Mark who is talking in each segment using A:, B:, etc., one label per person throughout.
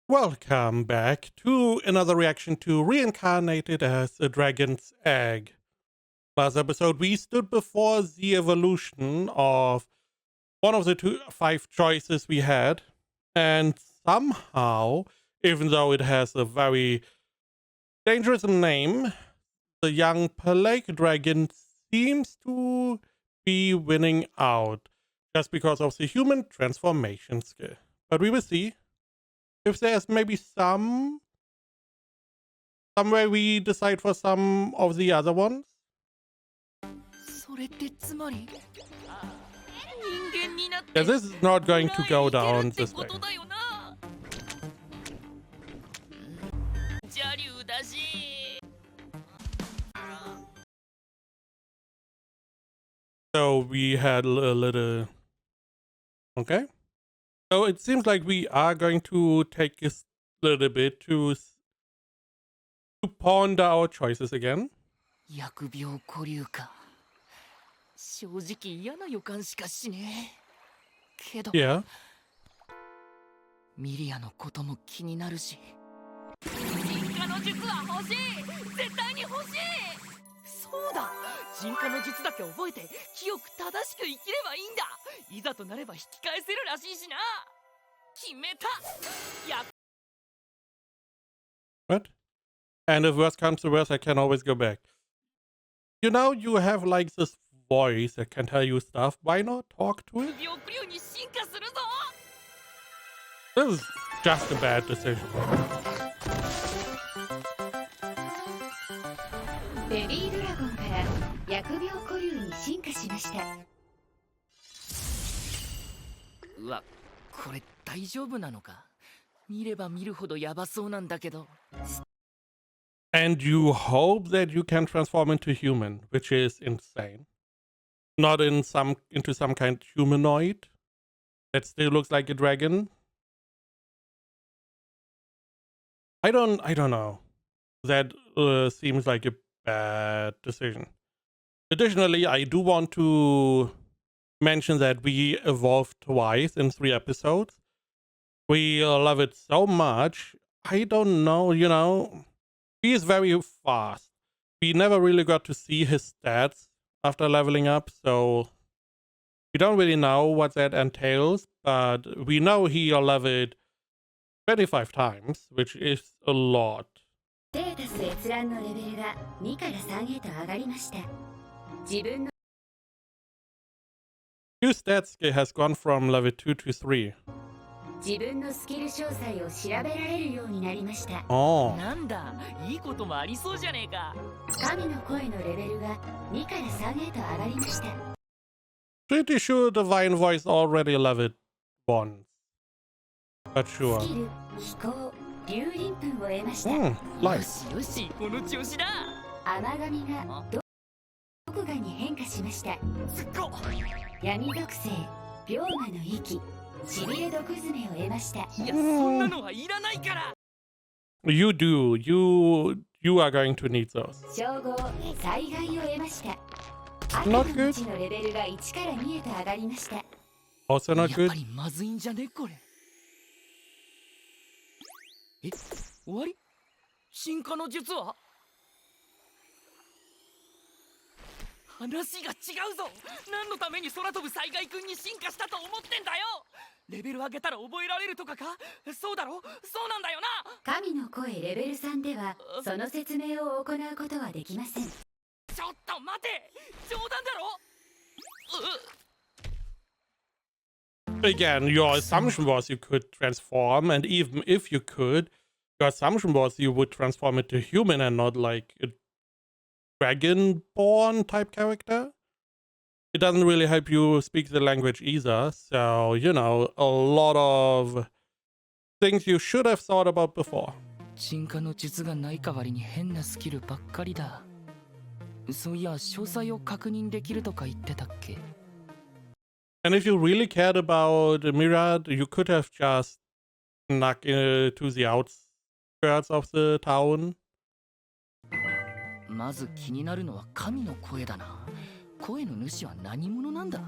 A: Welcome back to another reaction to Reincarnated as a Dragon's Egg. Last episode, we stood before the evolution of one of the five choices we had, and somehow, even though it has a very dangerous name, the young plague dragon seems to be winning out just because of the human transformation skill. But we will see if there's maybe some way we decide for some of the other ones. Yeah, this is not going to go down this way. So we had a little... Okay. So it seems like we are going to take a little bit to ponder our choices again. Yeah. What? And if worse comes to worse, I can always go back. You know, you have like this voice that can tell you stuff. Why not talk to it? This is just a bad decision. And you hope that you can transform into human, which is insane. Not into some kind of humanoid that still looks like a dragon. I don't know. That seems like a bad decision. Additionally, I do want to mention that we evolved twice in 3 episodes. We love it so much. I don't know, you know, he is very fast. We never really got to see his stats after leveling up, so we don't really know what that entails, but we know he leveled 25 times, which is a lot. His stats has gone from level 2 to 3. Oh. Pretty sure Divine Voice already leveled once. But sure. Life. You do. You are going to need those. Not good. Also not good. Again, your assumption was you could transform, and even if you could, your assumption was you would transform into human and not like a dragon-born type character. It doesn't really help you speak the language either, so, you know, a lot of things you should have thought about before. And if you really cared about Mirad, you could have just snuck into the outskirts of the town.
B: まず気になるのは神の声だな。声の主は何者なんだ？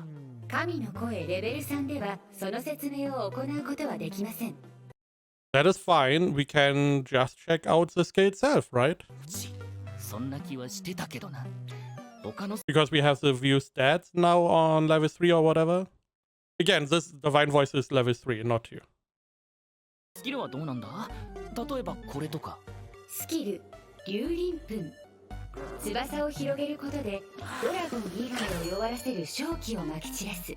B: 神の声レベル3ではその説明を行うことはできません。
A: That is fine. We can just check out the skill itself, right?
B: そんな気はしてたけどな。他の
A: Because we have the view stats now on level 3 or whatever. Again, this divine voice is level 3, not 2.
B: スキルはどうなんだ？例えばこれとか。
C: スキル、龍鱗粉。翼を広げることでドラゴン以外を弱らせる瘴気をまき散らす。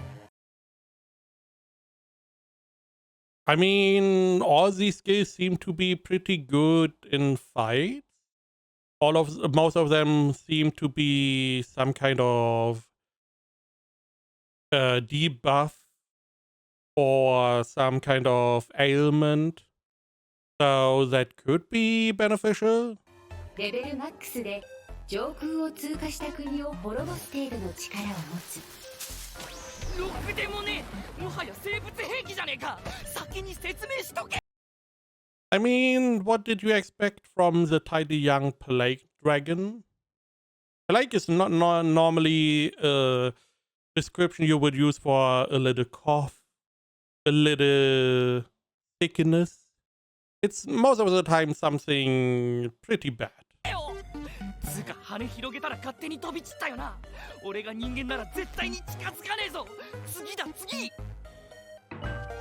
A: I mean, all these skills seem to be pretty good in fights. Most of them seem to be some kind of debuff or some kind of ailment. So that could be beneficial.
C: レベルマックスで上空を通過した国を滅ぼす程度の力を持つ。
B: ろくでもねえ、もはや生物兵器じゃねえか。先に説明しとけ。
A: I mean, what did you expect from the tiny young plague dragon? Plague is not normally a description you would use for a little cough, a little sickness. It's most of the time something pretty bad.
B: つうか羽広げたら勝手に飛び散ったよな。俺が人間なら絶対に近づかねえぞ。次だ次。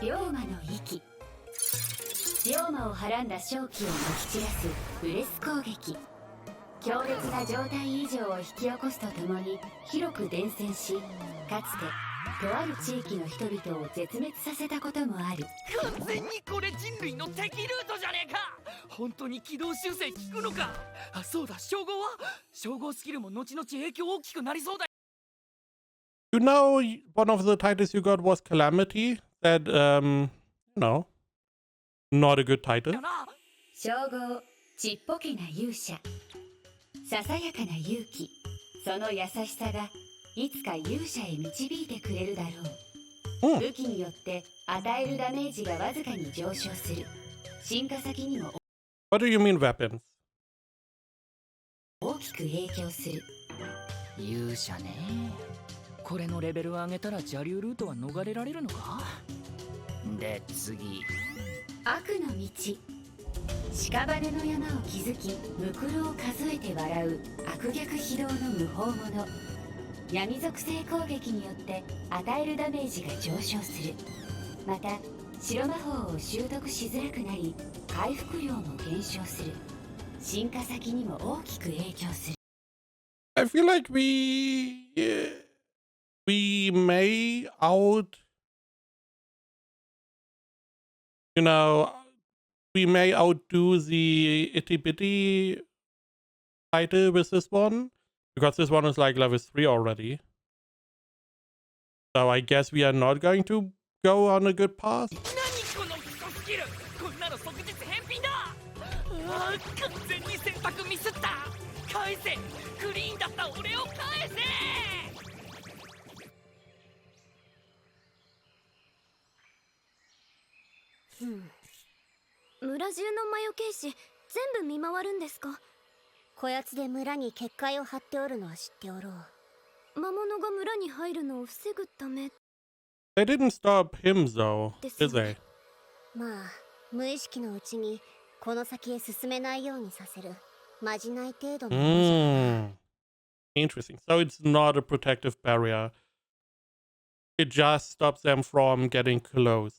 C: 龍馬の息。龍馬をはらんだ瘴気をまき散らすブレス攻撃。強烈な状態異常を引き起こすとともに広く伝染し、かつてとある地域の人々を絶滅させたこともある。
B: 完全にこれ人類の敵ルートじゃねえか。本当に軌道修正効くのか。あ、そうだ、称号は称号スキルも後々影響大きくなりそうだ。
A: You know, one of the titles you got was Calamity. That, not a good title.
C: 称号、ちっぽけな勇者。ささやかな勇気。その優しさがいつか勇者へ導いてくれるだろう。武器によって与えるダメージがわずかに上昇する。進化先にも
A: What do you mean weapons?
C: 大きく影響する。
B: 勇者ね。これのレベルを上げたら邪竜ルートは逃れられるのか。で次。
C: 悪の道。屍の山を築き、ムクロを数えて笑う悪逆非道の無法者。闇属性攻撃によって与えるダメージが上昇する。また白魔法を習得しづらくなり回復量も減少する。進化先にも大きく影響する。
A: I feel like we may we may outdo the itty bitty title with this one, because this one is like level 3 already. So I guess we are not going to go on a good path.
B: 何このクソスキル。こんなの即日返品だ。ああ、完全に選択ミスった。返せ。クリーンだった俺を返せ。
D: 村中の魔除け石全部見回るんですか？こやつで村に結界を張っておるのは知っておろう。魔物が村に入るのを防ぐため。
A: They didn't stop him though, did they?
D: まあ無意識のうちにこの先へ進めないようにさせるまじない程度のものじゃ。
A: Interesting. So it's not a protective barrier. It just stops them from getting close.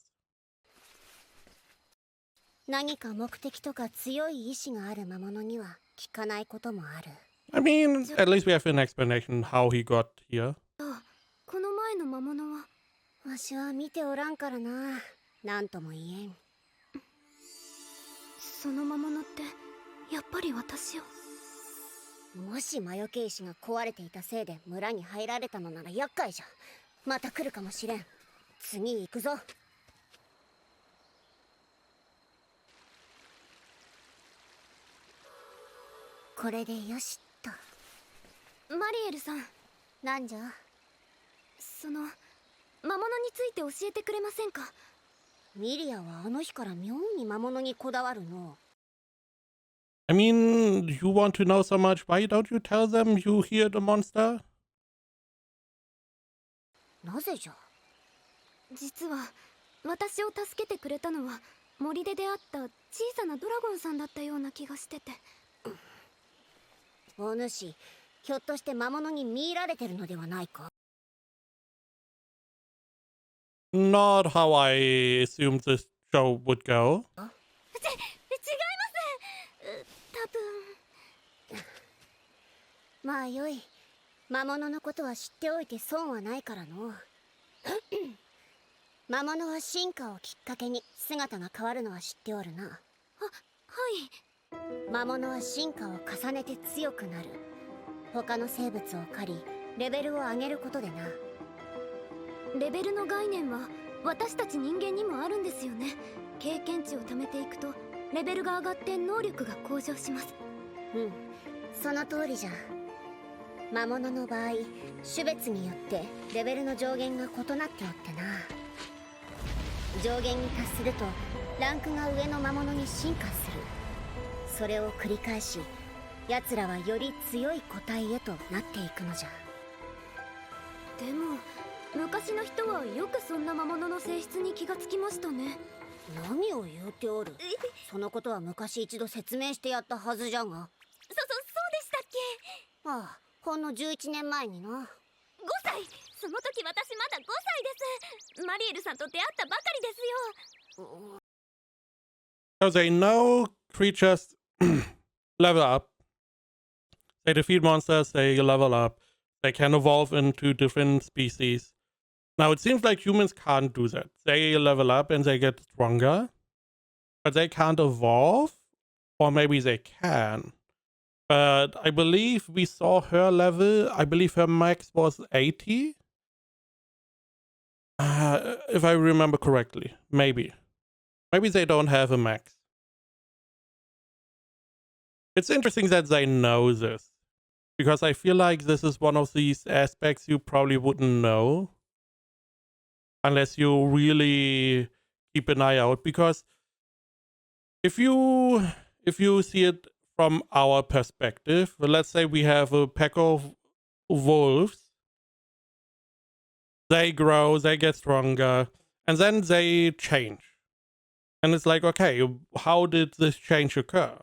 D: 何か目的とか強い意志がある魔物には効かないこともある。
A: I mean, at least we have an explanation how he got here.
D: この前の魔物はわしは見ておらんからな。なんとも言えん。その魔物ってやっぱり私を。もし魔除け石が壊れていたせいで村に入られたのなら厄介じゃ。また来るかもしれん。次行くぞ。これでよしっと。マリエルさん、なんじゃ。その魔物について教えてくれませんか？ミリアはあの日から妙に魔物にこだわるの。
A: I mean, you want to know so much, why don't you tell them you hear the monster?
D: なぜじゃ。
E: 実は私を助けてくれたのは
D: 森で出会った小さなドラゴンさんだったような気がしてて。
E: お主、ひょっとして魔物に見入られてるのではないか？
A: Not how I assumed this show would go.
D: 違います。多分。
E: まあよい。魔物のことは知っておいて損はないからの。魔物は進化をきっかけに姿が変わるのは知っておるな。
D: はい。
E: 魔物は進化を重ねて強くなる。他の生物を狩りレベルを上げることでな。
D: レベルの概念は私たち人間にもあるんですよね。経験値を貯めていくとレベルが上がって能力が向上します。
E: うん、その通りじゃ。魔物の場合、種別によってレベルの上限が異なっておってな。上限に達するとランクが上の魔物に進化する。それを繰り返し、奴らはより強い個体へとなっていくのじゃ。
D: でも昔の人はよくそんな魔物の性質に気がつきましたね。
E: 何を言うておる。そのことは昔一度説明してやったはずじゃが。
D: そうでしたっけ？
E: ああ、ほんの11年前にな。
D: 5歳。その時私まだ5歳です。マリエルさんと出会ったばかりですよ。
A: So they know creatures level up. They defeat monsters, they level up. They can evolve into different species. Now it seems like humans can't do that. They level up and they get stronger. But they can't evolve. Or maybe they can. But I believe we saw her level. I believe her max was 80. If I remember correctly. Maybe. Maybe they don't have a max. It's interesting that they know this. Because I feel like this is one of these aspects you probably wouldn't know. Unless you really keep an eye out. Because if you see it from our perspective, well, let's say we have a pack of wolves. They grow, they get stronger, and then they change. And it's like, okay, how did this change occur?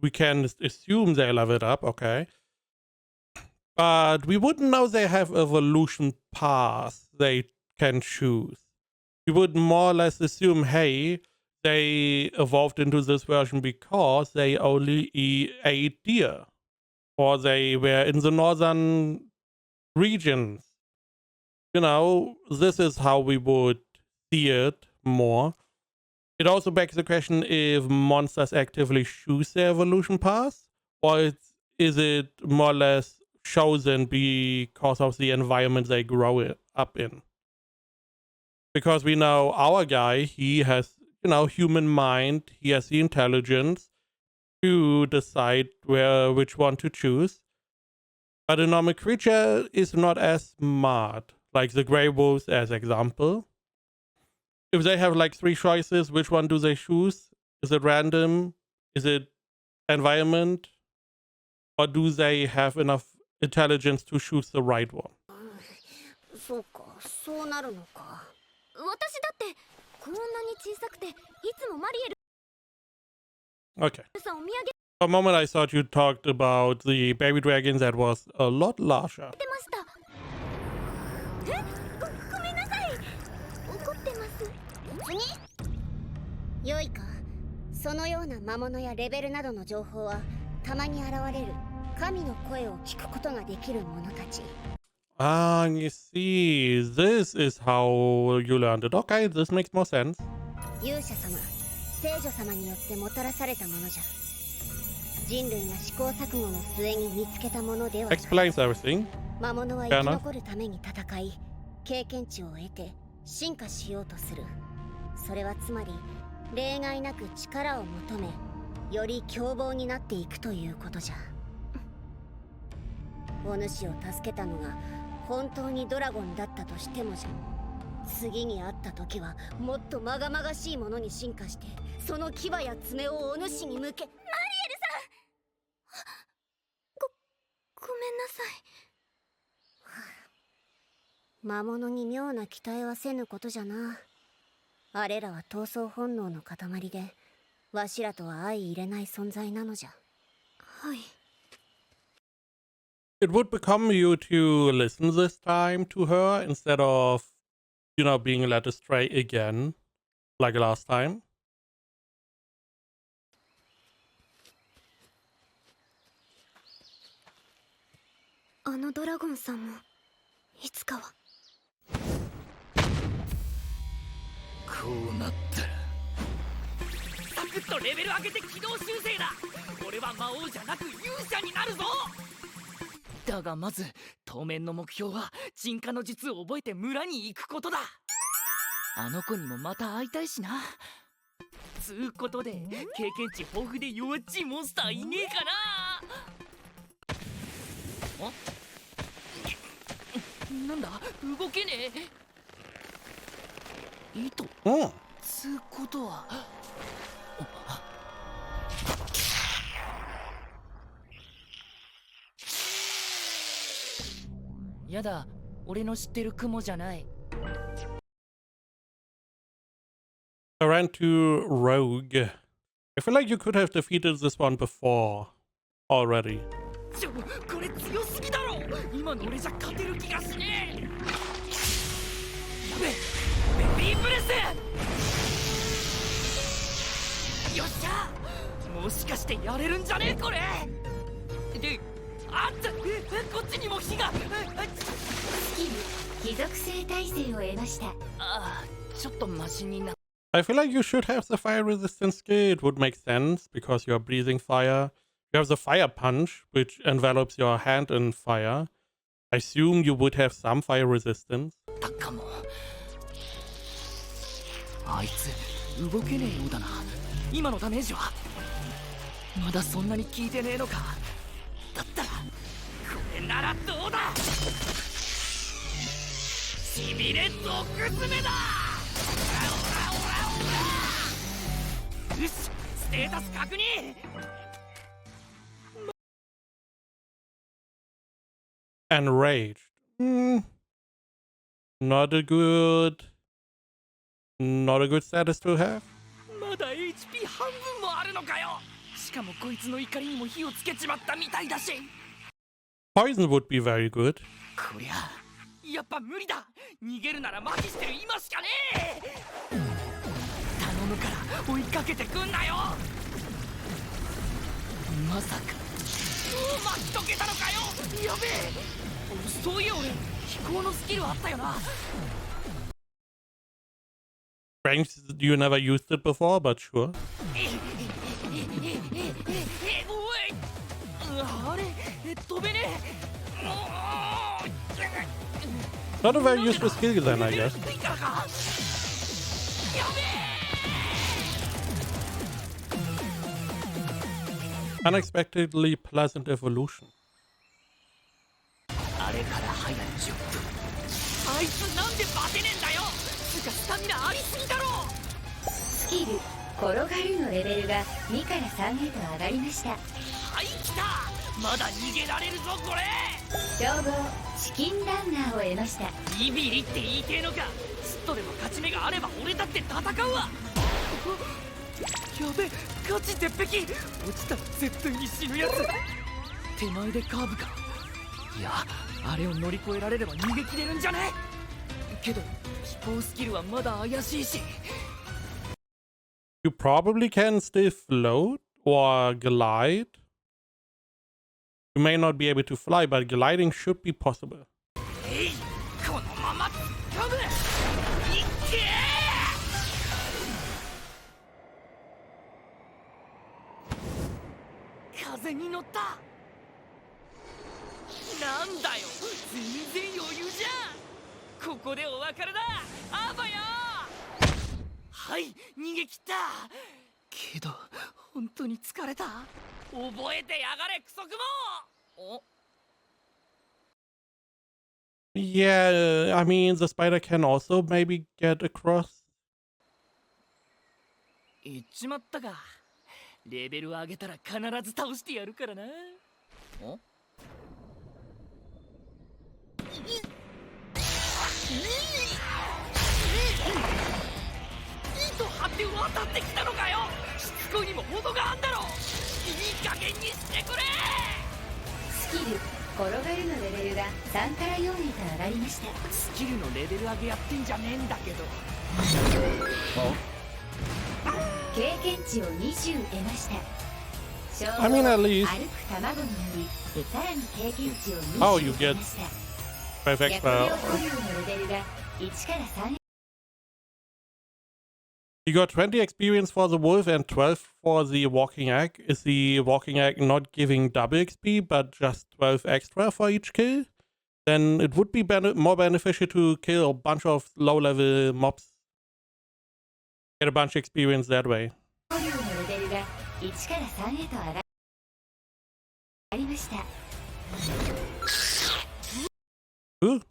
A: We can assume they leveled up, okay. But we wouldn't know they have evolution paths they can choose. We would more or less assume, hey, they evolved into this version because they only ate deer. Or they were in the northern regions. You know, this is how we would see it more. It also begs the question if monsters actively choose their evolution path, or is it more or less chosen because of the environment they grow up in? Because we know our guy, he has, you know, human mind, he has the intelligence to decide which one to choose. But a normal creature is not as smart, like the grey wolves as example. If they have like 3 choices, which one do they choose? Is it random? Is it environment? Or do they have enough intelligence to choose the right one?
E: そうか、そうなるのか。
D: 私だってこんなに小さくていつもマリエル
A: Okay.
D: さんお土産
A: For a moment I thought you talked about the baby dragon that was a lot larger.
D: てました。ごめんなさい。怒ってます。
E: 別によいか。そのような魔物やレベルなどの情報はたまに現れる神の声を聞くことができる者たち。
A: Ah, you see, this is how you learned it. Okay, this makes more sense.
E: 勇者様、聖女様によってもたらされたものじゃ。人類が試行錯誤の末に見つけたものではない。
A: Explains everything.
E: 魔物は生き残るために戦い、経験値を得て進化しようとする。それはつまり例外なく力を求め、より凶暴になっていくということじゃ。お主を助けたのが本当にドラゴンだったとしてもじゃ。次に会った時はもっとまがまがしいものに進化して、その牙や爪をお主に向け。マリエルさん、
D: ごめんなさい。
E: 魔物に妙な期待はせぬことじゃな。あれらは闘争本能の塊で、わしらとは相入れない存在なのじゃ。
D: はい。
A: It would become you to listen this time to her instead of, being led astray again, like last time.
D: あのドラゴンさんもいつかは。
B: こうなったらサクッとレベル上げて軌道修正だ。俺は魔王じゃなく勇者になるぞ。だがまず当面の目標は鎮火の術を覚えて村に行くことだ。あの子にもまた会いたいしな。つうことで経験値豊富で弱っちいモンスターいねえかな。なんだ動けねえ。糸つうことはやだ、俺の知ってる雲じゃない。
A: I ran to Rogue. I feel like you could have defeated this one before already.
B: これ強すぎだろ。今の俺じゃ勝てる気がしねえ。やべえ、ベビーブレス。よっしゃ、もしかしてやれるんじゃねえこれ。で、あっちゃ、こっちにも火が。
C: スキル貴族性耐性を得ました。
B: ああ、ちょっとマシにな。
A: I feel like you should have the fire resistance skill. It would make sense because you're breathing fire. You have the fire punch, which envelops your hand in fire. I assume you would have some fire resistance.
B: だかも。あいつ動けねえようだな。今のダメージはまだそんなに効いてねえのか。だったらこれならどうだ。しびれ毒詰めだ。よし、ステータス確認。
A: Enraged. Not a good status to have.
B: まだ HP 半分もあるのかよ。しかもこいつの怒りにも火をつけちまったみたいだし。
A: Poison would be very good.
B: こりゃやっぱ無理だ。逃げるなら麻痺してる今しかねえ。頼むから追いかけてくんなよ。まさか待っとけたのかよ。やべえ、そういや俺飛行のスキルあったよな。
A: Ranks, you never used it before, but sure.
B: おい、あれ飛べねえ。
A: Not a very useful skill then, I guess. Unexpectedly pleasant evolution.
B: あれから早10分。あいつなんでバテねえんだよ。つかスタミナありすぎだろ。
C: スキル転がるのレベルが2から3へと上がりました。
B: はい、来た。まだ逃げられるぞこれ。
C: 称号チキンランナーを得ました。
B: ビビリって言いてえのか。ちっとでも勝ち目があれば俺だって戦うわ。やべ、ガチ鉄壁。落ちたら絶対に死ぬやつ。手前でカーブか。いや、あれを乗り越えられれば逃げ切れるんじゃねえ。けど飛行スキルはまだ怪しいし。
A: You probably can still float or glide. You may not be able to fly, but gliding should be possible.
B: えい、このまま掴む。いっけー。風に乗った。なんだよ、全然余裕じゃん。ここでお別れだ。あばよ。はい、逃げ切った。けど本当に疲れた。覚えてやがれクソクモ。
A: Yeah, I mean, the spider can also maybe get across.
B: 言っちまったか。レベル上げたら必ず倒してやるからな。お？って渡ってきたのかよ。しつこいにも程があんだろ。いい加減にしてくれ。
C: スキル転がるのレベルが3から4へと上がりました。
B: スキルのレベル上げやってんじゃねえんだけど。
C: 経験値を20得ました。
A: I mean, at least
C: 歩く卵によりさらに経験値を
A: Oh, you
C: 20
A: get
C: 得ました。
A: perfect
C: 逆秒
A: spell.
C: 保有のレベルが1から3
A: You got 20 experience for the wolf and 12 for the walking egg. Is the walking egg not giving double XP but just 12 extra for each kill? Then it would be more beneficial to kill a bunch of low level mobs. Get a bunch of experience that way.
C: 保有のレベルが1から3へと上がりました。
A: Ooh.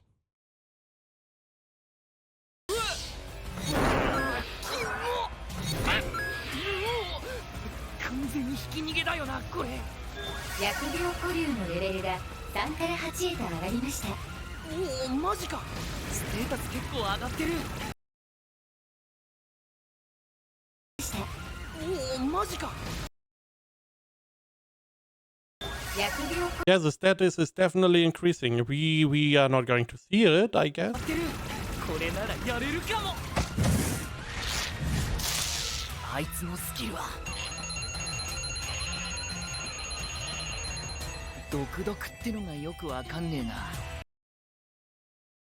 B: 完全に引き逃げだよなこれ。
C: 疫病保留のレベルが3から8へと上がりました。
B: おおマジか。ステータス結構上がってる。おおマジか。
C: 疫病
A: Yeah, the status is definitely increasing. We are not going to see it, I guess.
B: ってる。これならやれるかも。あいつのスキルは毒々ってのがよくわかんねえな。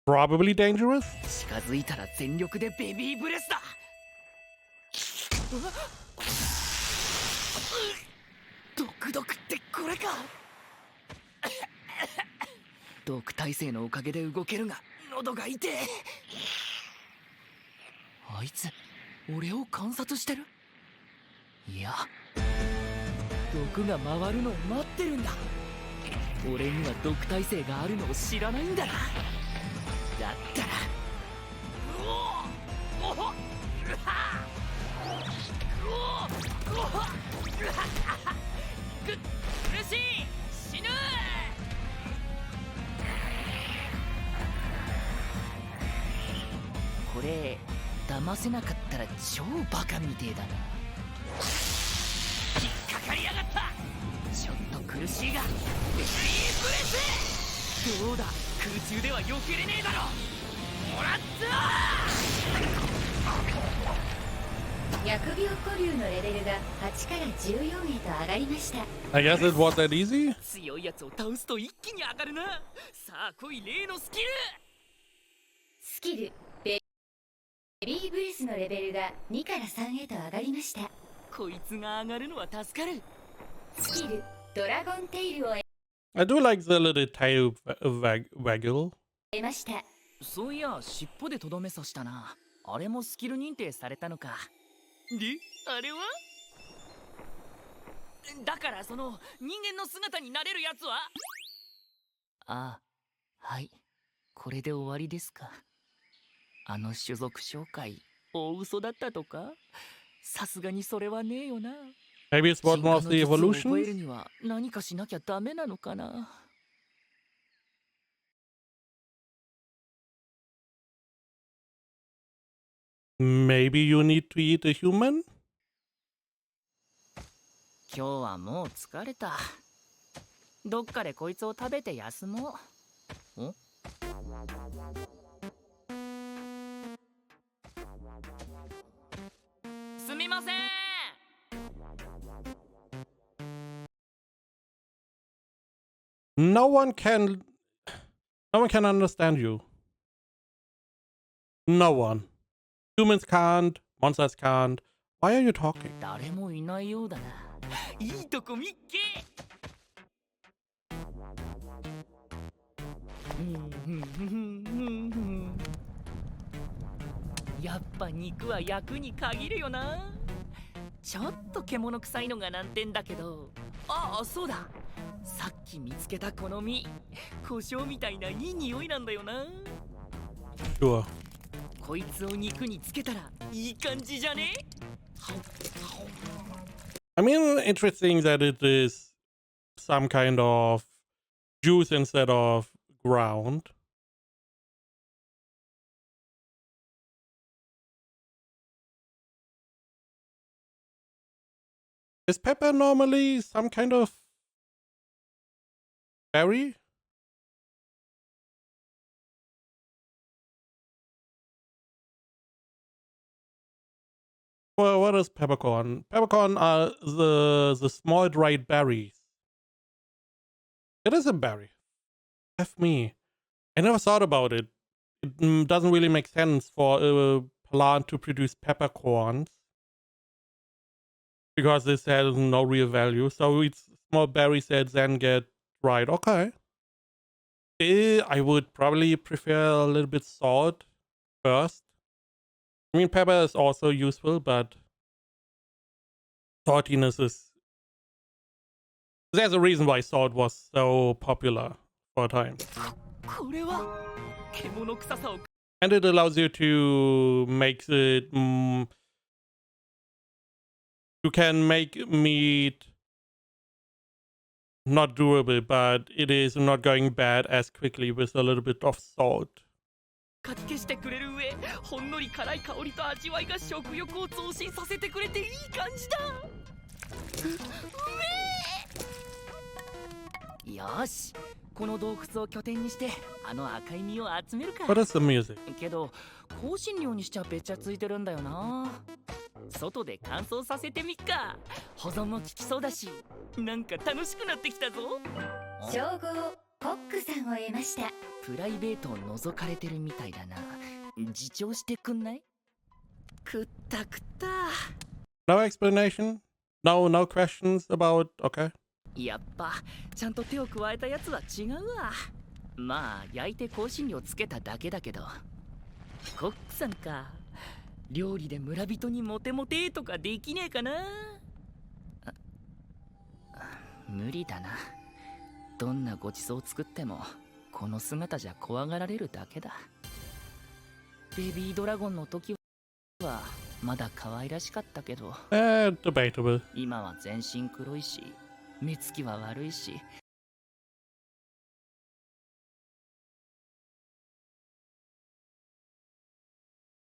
A: Probably dangerous?
B: 近づいたら全力でベビーブレスだ。毒々ってこれか。毒耐性のおかげで動けるが喉が痛え。あいつ俺を観察してる。いや毒が回るのを待ってるんだ。俺には毒耐性があるのを知らないんだな。だったらうおおうはうおうは苦しい死ぬ。これ騙せなかったら超バカみてえだな。引っかかりやがった。ちょっと苦しいがベビーブレス。どうだ空中では避けれねえだろ。もらった
C: 疫病保留のレベルが8から14へと上がりました。
A: I guess it was that easy?
B: 強いやつを倒すと一気に上がるな。さあ来い例のスキル。
C: スキルベビーブレスのレベルが2から3へと上がりました。
B: こいつが上がるのは助かる。
C: スキルドラゴンテイルを
A: I do like the little tail waggle.
C: 得ました。
B: そういや尻尾でとどめさしたな。あれもスキル認定されたのか。であれはだからその人間の姿になれるやつは。ああはいこれで終わりですか。あの種族紹介大嘘だったとか。さすがにそれはねえよな。
A: Maybe it's one more of the
B: 進化の術を覚え
A: evolutions?
B: るには何かしなきゃダメなのかな。
A: Maybe you need to eat a human?
B: 今日はもう疲れた。どっかでこいつを食べて休もう。んすみません。
A: No one can understand you. No one. Humans can't, monsters can't. Why are you talking?
B: 誰もいないようだな。いいとこ見っけ。やっぱ肉は焼くに限るよな。ちょっと獣臭いのが難点だけど。ああそうだ。さっき見つけたこの実、胡椒みたいないい匂いなんだよな。
A: Sure.
B: こいつを肉につけたらいい感じじゃね。
A: I mean, interesting that it is some kind of juice instead of ground. Is pepper normally some kind of berry? Well, what is peppercorn? Peppercorn are the small dried berries. It is a berry. F me. I never thought about it. It doesn't really make sense for a plant to produce peppercorns because this has no real value. So it's small berries that then get dried. Okay. I would probably prefer a little bit salt first. I mean, pepper is also useful, but saltiness is... There's a reason why salt was so popular for a time.
B: これは獣臭さを
A: And it allows you to make it... you can make meat not durable, but it is not going bad as quickly with a little bit of salt.
B: かき消してくれる上、ほんのり辛い香りと味わいが食欲を増進させてくれていい感じだ。よし、この洞窟を拠点にしてあの赤い実を集めるか。
A: What is the music?
B: けど香辛料にしちゃべちゃついてるんだよな。外で乾燥させてみっか。保存も効きそうだし、なんか楽しくなってきたぞ。
C: 称号コックさんを得ました。
B: プライベートを覗かれてるみたいだな。自重してくんない？食った食った。
A: No explanation? No questions about... Okay.
B: やっぱちゃんと手を加えたやつは違うわ。まあ焼いて香辛料つけただけだけど。コックさんか。料理で村人にモテモテとかできねえかな。無理だな。どんなごちそう作ってもこの姿じゃ怖がられるだけだ。ベビードラゴンの時はまだ可愛らしかったけど、
A: debatable.
B: 今は全身黒いし目つきは悪いし。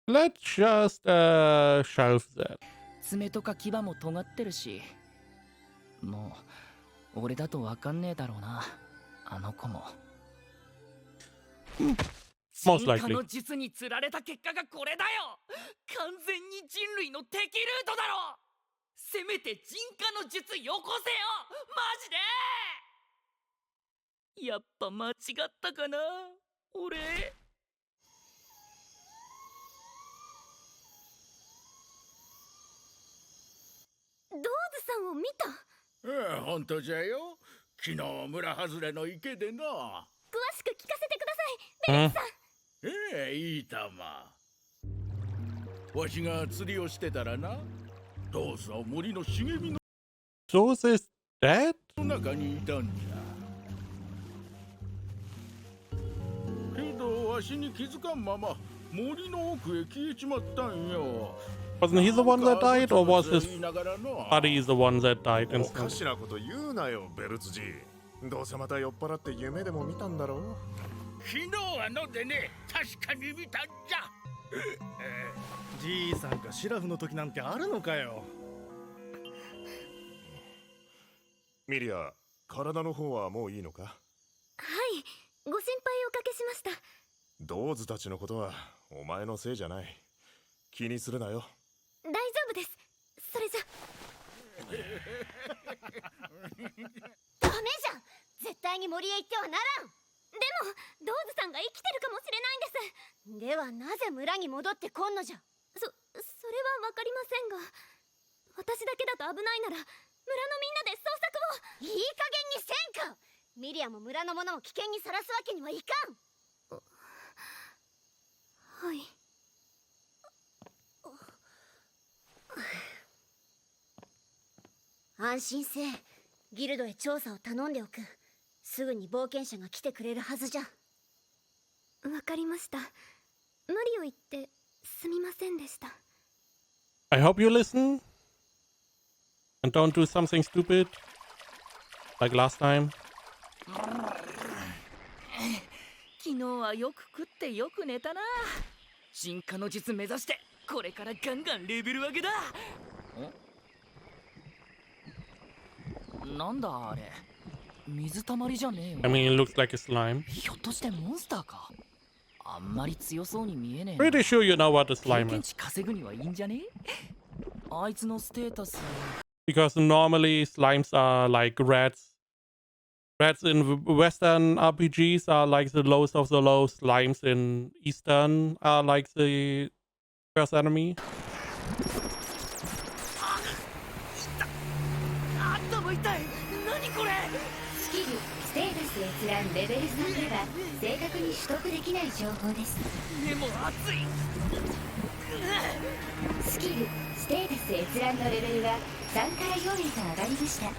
A: Let's just shelf that.
B: 爪とか牙も尖ってるし、もう俺だとわかんねえだろうな、あの子も。
A: Most
B: 進化
A: likely.
B: の術に釣られた結果がこれだよ。完全に人類の敵ルートだろ。せめて進化の術よこせよ、マジで。やっぱ間違ったかな、俺。
D: ドーズさんを見た。
F: ああ、本当じゃよ。昨日村外れの池でな。
D: 詳しく聞かせてください、ベリスさん。
F: ええ、いいたま。わしが釣りをしてたらな、どうぞ森の茂みの
A: Jules is dead?
F: 中にいたんじゃ。けどわしに気づかんまま森の奥へ消えちまったんよ。
A: Wasn't he the one that died, or was his
F: 言いながらな。
A: buddy the one that died
G: おか
A: instead?
G: しなこと言うなよ、ベルツジー。どうせまた酔っ払って夢でも見たんだろう。
F: 昨日は飲んでね、確かに見たんじゃ。
H: じいさんかシラフの時なんてあるのかよ。
G: ミリア、体の方はもういいのか？
D: はい、ご心配おかけしました。
G: ドーズたちのことはお前のせいじゃない。気にするなよ。
D: 大丈夫です。それじゃ。
E: ダメじゃん。絶対に森へ行ってはならん。
D: でもドーズさんが生きてるかもしれないんです。
E: ではなぜ村に戻ってこんのじゃ。
D: それはわかりませんが、私だけだと危ないなら村のみんなで捜索を。
E: いい加減にせんか。ミリアも村の者を危険にさらすわけにはいかん。
D: はい。
E: 安心せえ。ギルドへ調査を頼んでおく。すぐに冒険者が来てくれるはずじゃ。
D: わかりました。無理を言ってすみませんでした。
A: I hope you listen and don't do something stupid like last time.
B: 昨日はよく食ってよく寝たな。進化の術目指してこれからガンガンレベル上げだ。なんだあれ。水たまりじゃねえよ
A: I
B: な。
A: mean, it looks like a slime.
B: ひょっとしてモンスターか。あんまり強そうに見えねえな。
A: Pretty sure you know what a
B: 経
A: slime
B: 験
A: is.
B: 値稼ぐにはいいんじゃね？あいつのステータス。
A: Because normally slimes are like rats. Rats in Western RPGs are like the lowest of the low. Slimes in Eastern are like the first enemy.
B: 頭痛い。何これ。
C: スキルステータス閲覧レベル3では正確に取得できない情報です。
B: 目も熱い。
C: スキルステータス閲覧のレベルが3から4へと上がりました。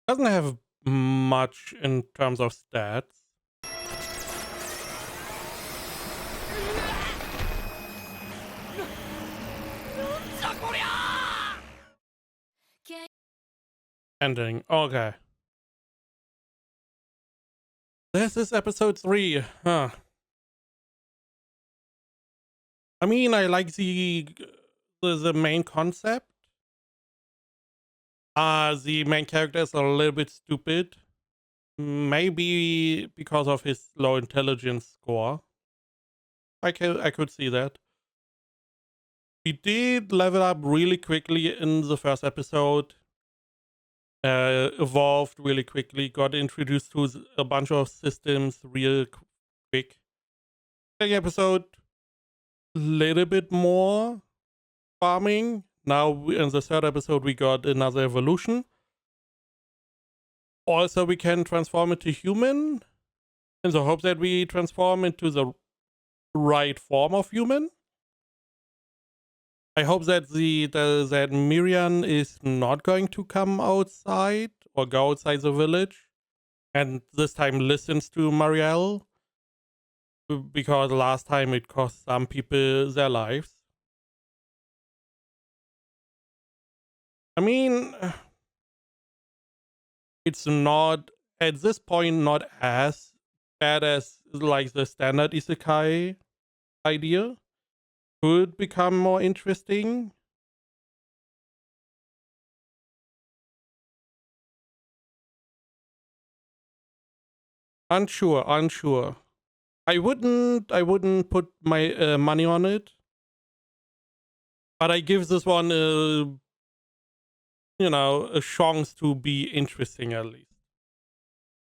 A: Doesn't have much in terms of stats. Ending. Okay. This is episode 3. Huh. I mean, I like the main concept. The main character is a little bit stupid. Maybe because of his low intelligence score. I could see that. We did level up really quickly in the first episode. Evolved really quickly. Got introduced to a bunch of systems real quick. Second episode, little bit more farming. Now in the third episode we got another evolution. Also we can transform into human in the hope that we transform into the right form of human. I hope that that Miriam is not going to come outside or go outside the village and this time listens to Marielle, because last time it cost some people their lives. I mean, it's not at this point not as bad as like the standard isekai idea. Could become more interesting. Unsure. I wouldn't put my money on it, but I give this one a chance to be interesting at least.